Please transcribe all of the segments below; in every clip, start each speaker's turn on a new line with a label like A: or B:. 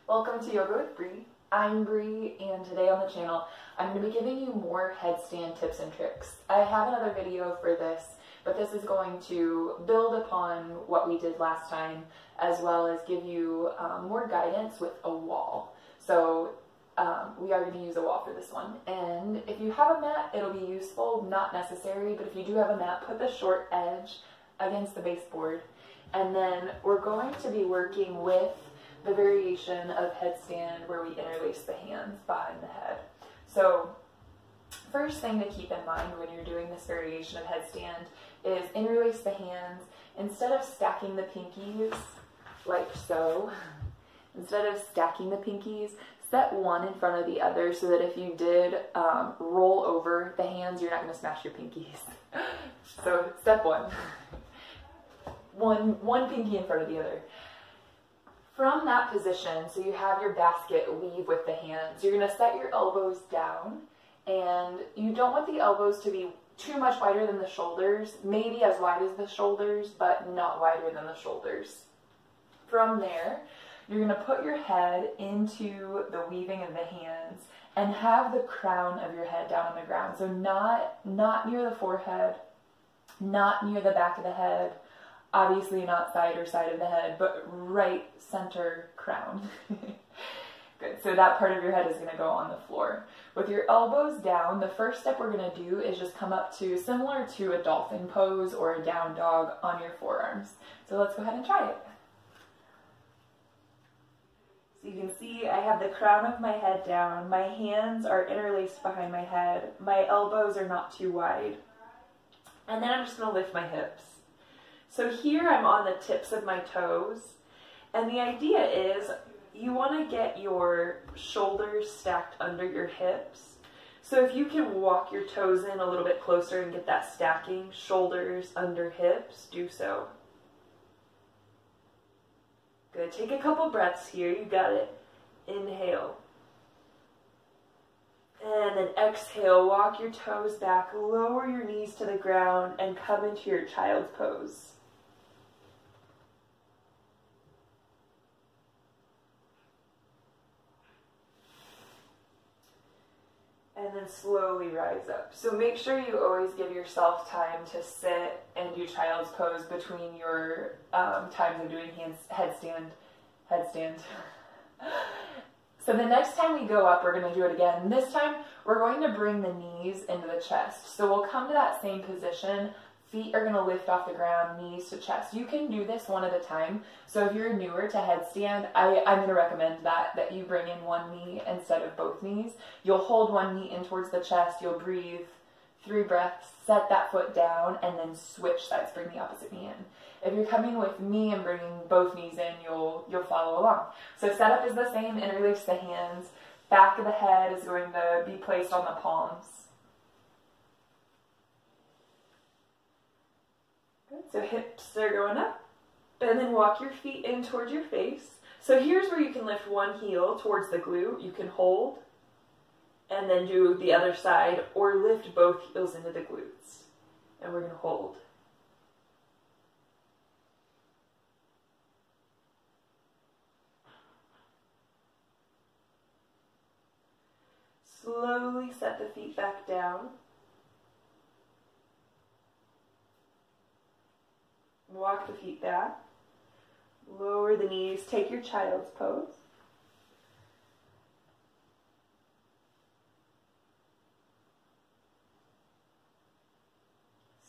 A: Welcome to Yoga with Bree. I'm Bree, and today on the channel I'm going to be giving you more headstand tips and tricks. I have another video for this, but this is going to build upon what we did last time, as well as give you more guidance with a wall. So we are going to use a wall for this one, and if you have a mat it'll be useful, not necessary, but if you do have a mat, put the short edge against the baseboard, and then we're going to be working with the variation of headstand where we interlace the hands behind the head. So first thing to keep in mind when you're doing this variation of headstand is interlace the hands. Instead of stacking the pinkies like so, instead of stacking the pinkies, set one in front of the other so that if you did roll over the hands, you're not going to smash your pinkies. So step one. One pinky in front of the other. From that position, so you have your basket weave with the hands, you're going to set your elbows down, and you don't want the elbows to be too much wider than the shoulders, maybe as wide as the shoulders, but not wider than the shoulders. From there, you're going to put your head into the weaving of the hands and have the crown of your head down on the ground. So not near the forehead, not near the back of the head, obviously not side or side of the head, but right center crown. Good, so that part of your head is going to go on the floor. With your elbows down, the first step we're going to do is just come up to, similar to a dolphin pose or a down dog, on your forearms. So let's go ahead and try it. So you can see I have the crown of my head down, my hands are interlaced behind my head, my elbows are not too wide, and then I'm just going to lift my hips. So here I'm on the tips of my toes, and the idea is you want to get your shoulders stacked under your hips. So if you can walk your toes in a little bit closer and get that stacking, shoulders under hips, do so. Good, take a couple breaths here, you got it. Inhale. And then exhale, walk your toes back, lower your knees to the ground, and come into your child's pose. And then slowly rise up. So make sure you always give yourself time to sit and do child's pose between your times of doing headstand. So the next time we go up, we're going to do it again. This time, we're going to bring the knees into the chest. So we'll come to that same position. Feet are going to lift off the ground, knees to chest. You can do this one at a time. So if you're newer to headstand, I'm going to recommend that you bring in one knee instead of both knees. You'll hold one knee in towards the chest. You'll breathe 3 breaths, set that foot down, and then switch sides. Bring the opposite knee in. If you're coming with me and bringing both knees in, you'll follow along. So setup is the same. Interlace the hands. Back of the head is going to be placed on the palms. So hips are going up, and then walk your feet in towards your face. So here's where you can lift one heel towards the glute. You can hold, and then do the other side, or lift both heels into the glutes. And we're going to hold. Slowly set the feet back down. Walk the feet back, lower the knees, take your child's pose.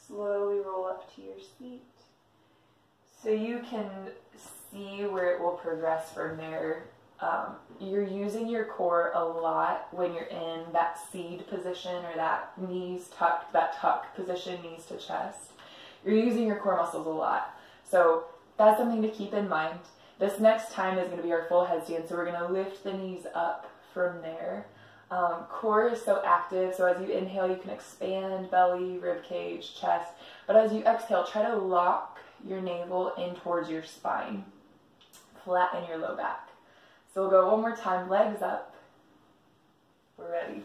A: Slowly roll up to your seat. So you can see where it will progress from there. You're using your core a lot when you're in that seed position or that knees tucked, that tuck position, knees to chest. You're using your core muscles a lot. So that's something to keep in mind. This next time is going to be our full headstand, so we're going to lift the knees up from there. Core is so active, so as you inhale, you can expand belly, rib cage, chest. But as you exhale, try to lock your navel in towards your spine. Flatten your low back. So we'll go one more time, legs up. We're ready.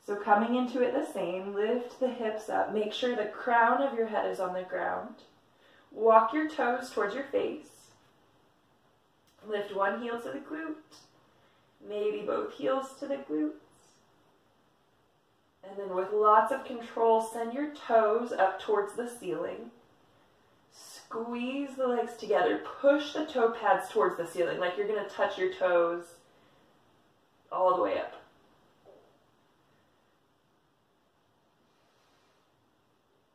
A: So coming into it the same, lift the hips up. Make sure the crown of your head is on the ground. Walk your toes towards your face. Lift one heel to the glute. Maybe both heels to the glutes. And then with lots of control, send your toes up towards the ceiling. Squeeze the legs together. Push the toe pads towards the ceiling, like you're going to touch your toes all the way up.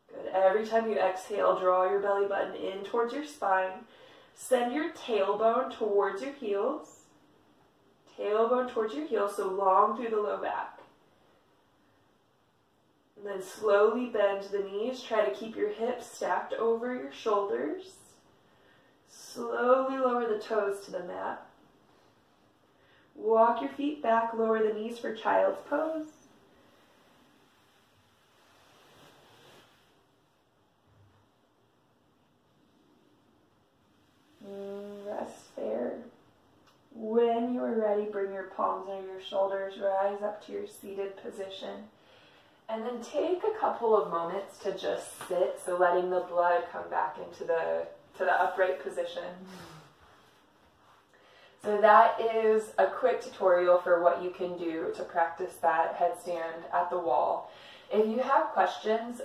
A: Good. Every time you exhale, draw your belly button in towards your spine. Send your tailbone towards your heels. Tailbone towards your heels, so long through the low back. And then slowly bend the knees. Try to keep your hips stacked over your shoulders. Slowly lower the toes to the mat. Walk your feet back, lower the knees for child's pose. Rest there. When you are ready, bring your palms under your shoulders, rise up to your seated position. And then take a couple of moments to just sit, so letting the blood come back into the upright position. So that is a quick tutorial for what you can do to practice that headstand at the wall. If you have questions,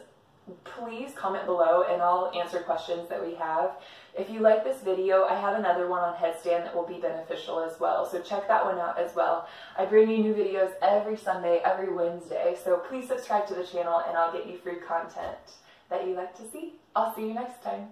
A: please comment below and I'll answer questions that we have. If you like this video, I have another one on headstand that will be beneficial as well, so check that one out as well. I bring you new videos every Sunday, every Wednesday, so please subscribe to the channel and I'll get you free content that you like to see. I'll see you next time.